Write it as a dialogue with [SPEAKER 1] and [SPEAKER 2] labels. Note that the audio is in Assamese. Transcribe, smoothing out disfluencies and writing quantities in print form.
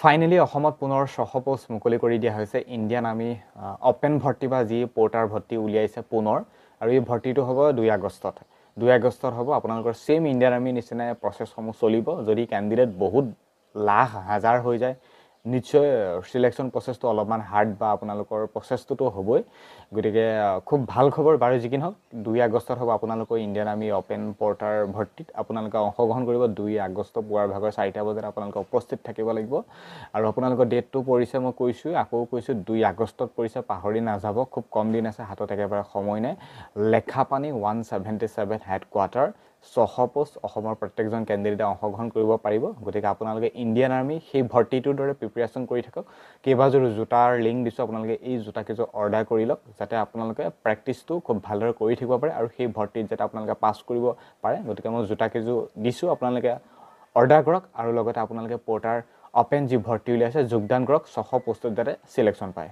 [SPEAKER 1] ফাইনেলি অসমত পুনৰ 600 পোষ্ট মুকলি কৰি দিয়া হৈছে ইণ্ডিয়ান আৰ্মি অপেন ভৰ্তি বা যি পৰ্টাৰ ভৰ্তি উলিয়াইছে পুনৰ আৰু এই ভৰ্তিটো হ'ব 2 আগষ্টত 2 আগষ্টত হ'ব আপোনালোকৰ সেম ইণ্ডিয়ান আৰ্মি নিচিনা প্ৰসেছসমূহ চলিব যদি ক্যান্ডিডেট বহুত লাখ হাজাৰ হৈ যায় নিশ্চয় সিলেকশন প্ৰসেছটো অলপমান হাৰ্ড বা আপোনালোকৰ প্ৰসেছটো হ'বই গতিকে খুব ভাল খবৰ বাৰু যিকিন হওক 2 আগষ্টত হ'ব আপোনালোকৰ ইণ্ডিয়ান আৰ্মি অপেন পৰ্টাৰ ভৰ্তিত আপোনালোকে অংশগ্ৰহণ কৰিব 2 আগষ্ট পুৱাৰ ভাগৰ 4টা বজাত আপোনালোকে উপস্থিত থাকিব লাগিব আৰু আপোনালোকৰ ডেটটো পৰিছে মই কৈছো আকৌ কৈছো 2 আগষ্টত পৰিছে পাহৰি নাযাব খুব কম দিন আছে হাতত একেবাৰে সময় নাই লেখাপানী 177 হেডকোৱাৰ্টাৰ 600 পোষ্ট অসমৰ প্ৰত্যেকজন ক্যান্ডিডেটে অংশগ্ৰহণ কৰিব পাৰিব গতিকে আপোনালোকে ইণ্ডিয়ান আৰ্মি সেই ভৰ্তিটোৰ দৰে প্ৰিপাৰেচন কৰি থাকক কেইবাজোৰ জোতাৰ লিংক দিছো আপোনালোকে এই জোতা কেইযোৰ অৰ্ডাৰ কৰি লওক যাতে আপোনালোকে প্ৰেক্টিছটো খুব ভালদৰে কৰি থাকিব পাৰে আৰু সেই ভৰ্তিত যাতে আপোনালোকে পাছ কৰিব পাৰে গতিকে মই জোতা কেইযোৰ দিছো আপোনালোকে অৰ্ডাৰ কৰক আৰু লগতে আপোনালোকে পৰ্টাৰ অপেন যি ভৰ্তি উলিয়াইছে যোগদান কৰক 600 পোষ্টত যাতে সিলেকশন পায়